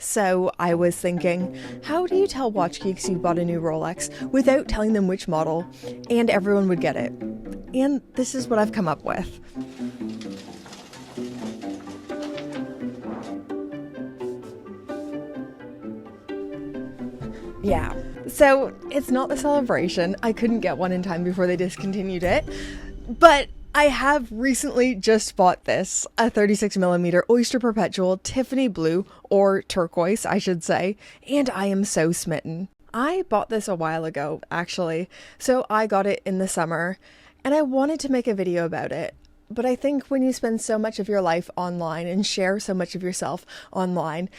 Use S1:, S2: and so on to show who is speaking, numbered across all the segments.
S1: So I was thinking, how do you tell watch geeks you bought a new Rolex without telling them which model, and everyone would get it? And this is what I've come up with. Yeah, so it's not the celebration. I couldn't get one in time before they discontinued it, but I have recently just bought this, a 36mm Oyster Perpetual Tiffany Blue, or Turquoise, I should say, and I am so smitten. I bought this a while ago, actually, so I got it in the summer, and I wanted to make a video about it. But I think when you spend so much of your life online and share so much of yourself online,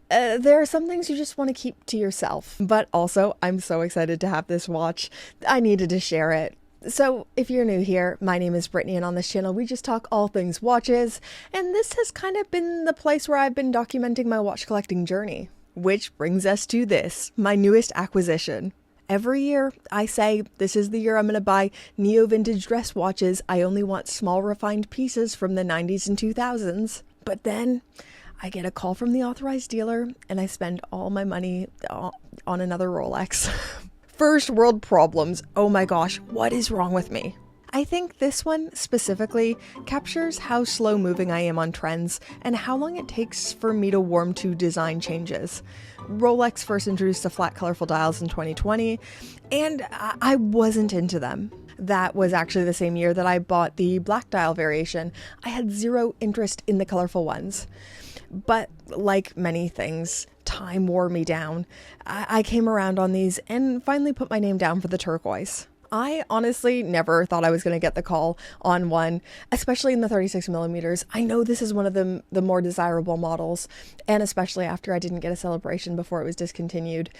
S1: there are some things you just want to keep to yourself. But also, I'm so excited to have this watch. I needed to share it. So if you're new here, my name is Brittany, and on this channel we just talk all things watches, and this has kind of been the place where I've been documenting my watch collecting journey. Which brings us to this, my newest acquisition. Every year I say, this is the year I'm going to buy neo-vintage dress watches. I only want small refined pieces from the 90s and 2000s. But then I get a call from the authorized dealer and I spend all my money on another Rolex. First world problems. Oh my gosh, what is wrong with me? I think this one specifically captures how slow moving I am on trends and how long it takes for me to warm to design changes. Rolex first introduced the flat colorful dials in 2020 and I wasn't into them. That was actually the same year that I bought the black dial variation. I had zero interest in the colorful ones. But like many things, time wore me down. I came around on these and finally put my name down for the Turquoise. I honestly never thought I was going to get the call on one, especially in the 36mm. I know this is one of the more desirable models, and especially after I didn't get a celebration before it was discontinued.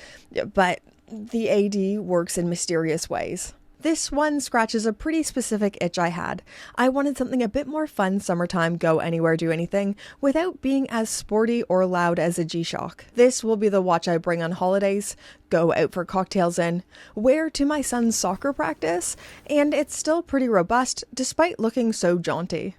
S1: But the AD works in mysterious ways. This one scratches a pretty specific itch I had. I wanted something a bit more fun summertime, go anywhere, do anything, without being as sporty or loud as a G-Shock. This will be the watch I bring on holidays, go out for cocktails in, wear to my son's soccer practice, and it's still pretty robust despite looking so jaunty.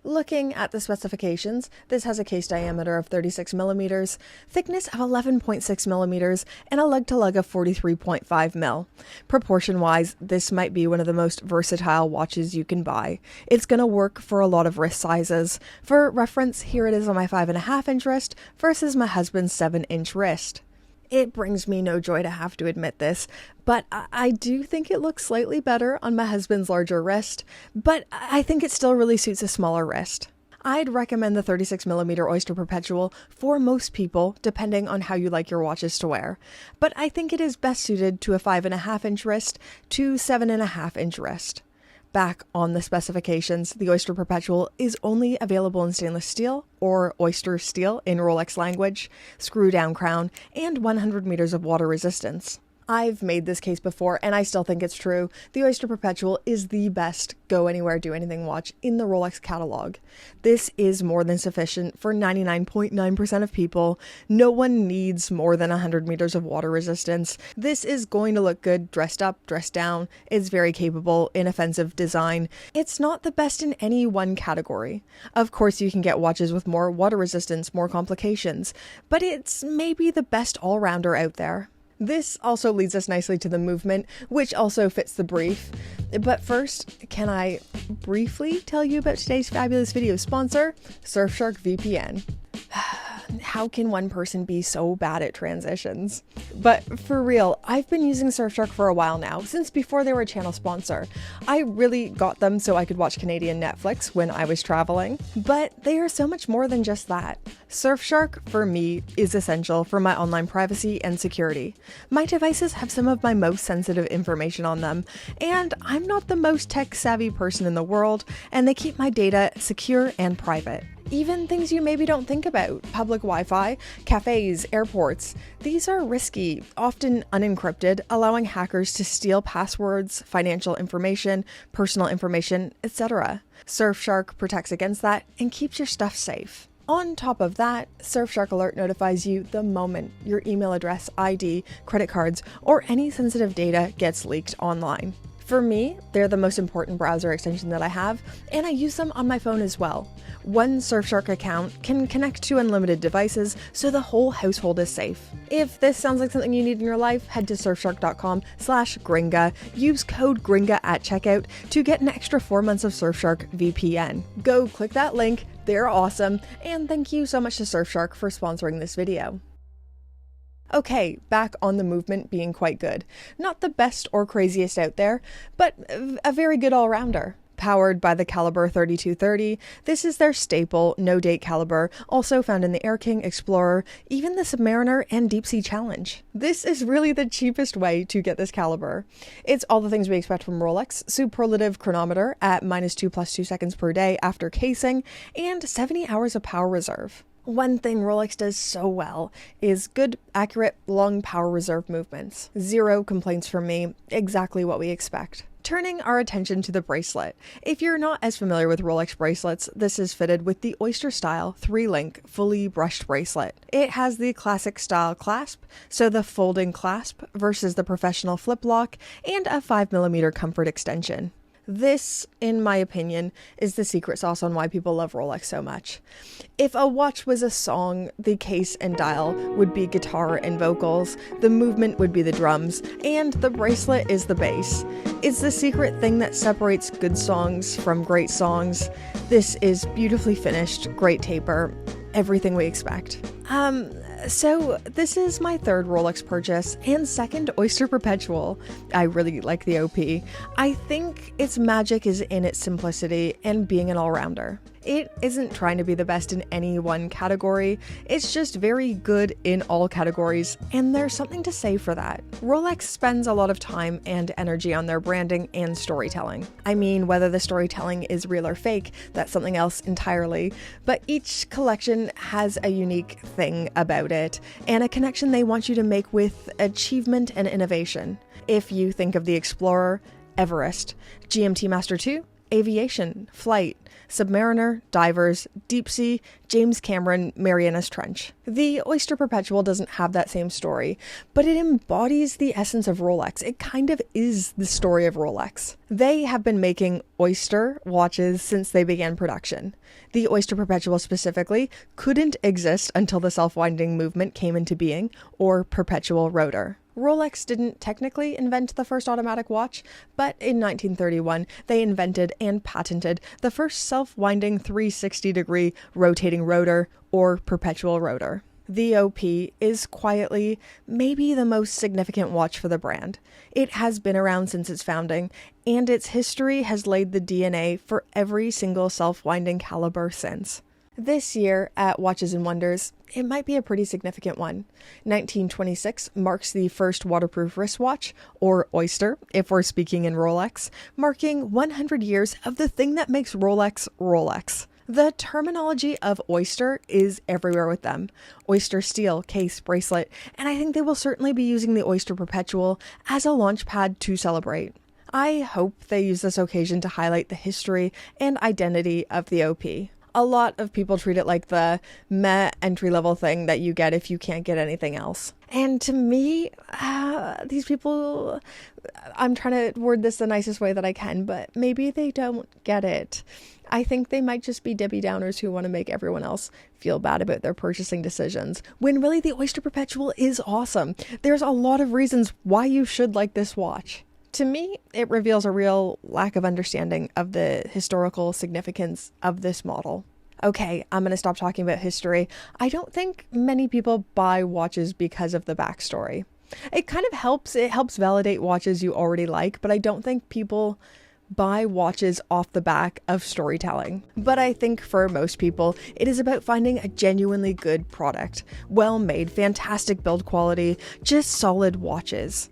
S1: Looking at the specifications, this has a case diameter of 36mm, thickness of 11.6mm, and a lug-to-lug of 43.5mm. Proportion-wise, this might be one of the most versatile watches you can buy. It's going to work for a lot of wrist sizes. For reference, here it is on my 5.5-inch wrist versus my husband's 7-inch wrist. It brings me no joy to have to admit this, but I do think it looks slightly better on my husband's larger wrist, but I think it still really suits a smaller wrist. I'd recommend the 36mm Oyster Perpetual for most people, depending on how you like your watches to wear, but I think it is best suited to a 5.5-inch wrist to 7.5-inch wrist. Back on the specifications, the Oyster Perpetual is only available in stainless steel, or oyster steel in Rolex language, screw-down crown, and 100 meters of water resistance. I've made this case before, and I still think it's true. The Oyster Perpetual is the best go anywhere, do anything watch in the Rolex catalog. This is more than sufficient for 99.9% of people. No one needs more than 100 meters of water resistance. This is going to look good dressed up, dressed down. It's very capable, inoffensive design. It's not the best in any one category. Of course, you can get watches with more water resistance, more complications, but it's maybe the best all-rounder out there. This also leads us nicely to the movement, which also fits the brief. But first, can I briefly tell you about today's fabulous video sponsor, Surfshark VPN? How can one person be so bad at transitions? But for real, I've been using Surfshark for a while now, since before they were a channel sponsor. I really got them so I could watch Canadian Netflix when I was traveling, but they are so much more than just that. Surfshark, for me, is essential for my online privacy and security. My devices have some of my most sensitive information on them, and I'm not the most tech-savvy person in the world, and they keep my data secure and private. Even things you maybe don't think about, public Wi-Fi, cafes, airports. These are risky, often unencrypted, allowing hackers to steal passwords, financial information, personal information, etc. Surfshark protects against that and keeps your stuff safe. On top of that, Surfshark Alert notifies you the moment your email address, ID, credit cards, or any sensitive data gets leaked online. For me, they're the most important browser extension that I have, and I use them on my phone as well. One Surfshark account can connect to unlimited devices, so the whole household is safe. If this sounds like something you need in your life, head to surfshark.com/Gringa, use code Gringa at checkout to get an extra 4 months of Surfshark VPN. Go click that link, they're awesome, and thank you so much to Surfshark for sponsoring this video. Okay, back on the movement being quite good. Not the best or craziest out there, but a very good all-rounder. Powered by the caliber 3230, this is their staple, no-date caliber, also found in the Air King, Explorer, even the Submariner, and Deep Sea Challenge. This is really the cheapest way to get this caliber. It's all the things we expect from Rolex, superlative chronometer at -2 + 2 seconds per day after casing, and 70 hours of power reserve. One thing Rolex does so well is good, accurate, long power reserve movements. Zero complaints from me, exactly what we expect. Turning our attention to the bracelet. If you're not as familiar with Rolex bracelets, this is fitted with the Oyster style 3-link fully brushed bracelet. It has the classic style clasp, so the folding clasp versus the professional flip lock, and a 5mm comfort extension. This, in my opinion, is the secret sauce on why people love Rolex so much. If a watch was a song, the case and dial would be guitar and vocals, the movement would be the drums, and the bracelet is the bass. It's the secret thing that separates good songs from great songs. This is beautifully finished, great taper, everything we expect. So this is my third Rolex purchase and second Oyster Perpetual. I really like the OP. I think its magic is in its simplicity and being an all-rounder. It isn't trying to be the best in any one category, it's just very good in all categories, and there's something to say for that. Rolex spends a lot of time and energy on their branding and storytelling. I mean, whether the storytelling is real or fake, that's something else entirely, but each collection has a unique thing about it, and a connection they want you to make with achievement and innovation. If you think of the Explorer, Everest, GMT Master 2, Aviation, Flight, Submariner, Divers, Deep Sea, James Cameron, Marianas Trench. The Oyster Perpetual doesn't have that same story, but it embodies the essence of Rolex. It kind of is the story of Rolex. They have been making Oyster watches since they began production. The Oyster Perpetual specifically couldn't exist until the self-winding movement came into being, or perpetual rotor. Rolex didn't technically invent the first automatic watch, but in 1931 they invented and patented the first self-winding 360-degree rotating rotor, or perpetual rotor. The OP is quietly maybe the most significant watch for the brand. It has been around since its founding, and its history has laid the DNA for every single self-winding caliber since. This year at Watches and Wonders, it might be a pretty significant one. 1926 marks the first waterproof wristwatch, or Oyster, if we're speaking in Rolex, marking 100 years of the thing that makes Rolex Rolex. The terminology of Oyster is everywhere with them. Oyster steel, case, bracelet, and I think they will certainly be using the Oyster Perpetual as a launch pad to celebrate. I hope they use this occasion to highlight the history and identity of the OP. A lot of people treat it like the meh entry-level thing that you get if you can't get anything else. And to me, these people, I'm trying to word this the nicest way that I can, but maybe they don't get it. I think they might just be Debbie Downers who want to make everyone else feel bad about their purchasing decisions, when really the Oyster Perpetual is awesome. There's a lot of reasons why you should like this watch. To me, it reveals a real lack of understanding of the historical significance of this model. Okay, I'm going to stop talking about history. I don't think many people buy watches because of the backstory. It kind of helps. It helps validate watches you already like, but I don't think people buy watches off the back of storytelling. But I think for most people, it is about finding a genuinely good product. Well made, fantastic build quality, just solid watches.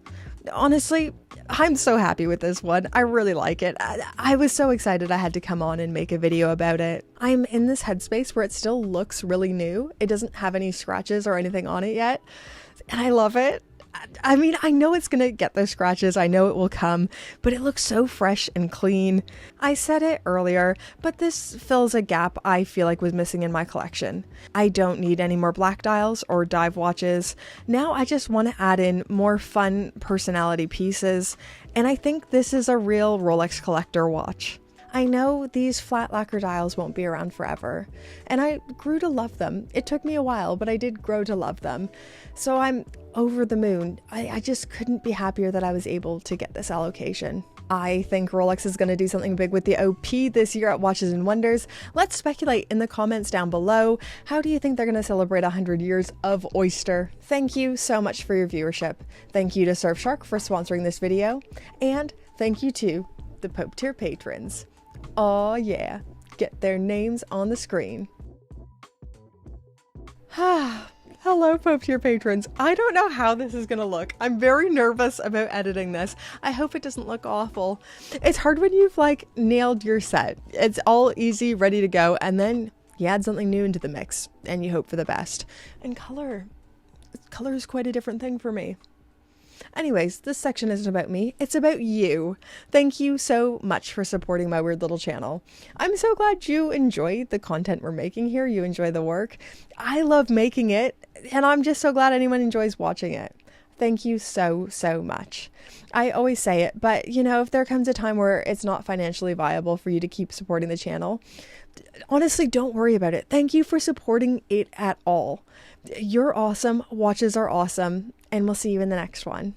S1: Honestly, I'm so happy with this one. I really like it. I was so excited I had to come on and make a video about it. I'm in this headspace where it still looks really new. It doesn't have any scratches or anything on it yet, and I love it. I mean, I know it's gonna get those scratches, I know it will come, but it looks so fresh and clean. I said it earlier, but this fills a gap I feel like was missing in my collection. I don't need any more black dials or dive watches. Now I just want to add in more fun personality pieces, and I think this is a real Rolex collector watch. I know these flat lacquer dials won't be around forever, and I grew to love them. It took me a while, but I did grow to love them. So I'm over the moon. I just couldn't be happier that I was able to get this allocation. I think Rolex is going to do something big with the OP this year at Watches and Wonders. Let's speculate in the comments down below. How do you think they're going to celebrate 100 years of Oyster? Thank you so much for your viewership. Thank you to Surfshark for sponsoring this video, and thank you to the Pope tier patrons. Oh yeah, get their names on the screen. Hello Pope tier patrons. I don't know how this is gonna look. I'm very nervous about editing this. I hope it doesn't look awful. It's hard when you've like nailed your set. It's all easy, ready to go, and then you add something new into the mix and you hope for the best. And color is quite a different thing for me. Anyways, this section isn't about me, it's about you. Thank you so much for supporting my weird little channel. I'm so glad you enjoy the content we're making here, you enjoy the work. I love making it, and I'm just so glad anyone enjoys watching it. Thank you so, so much. I always say it, but you know, if there comes a time where it's not financially viable for you to keep supporting the channel, honestly, don't worry about it. Thank you for supporting it at all. You're awesome, watches are awesome, and we'll see you in the next one.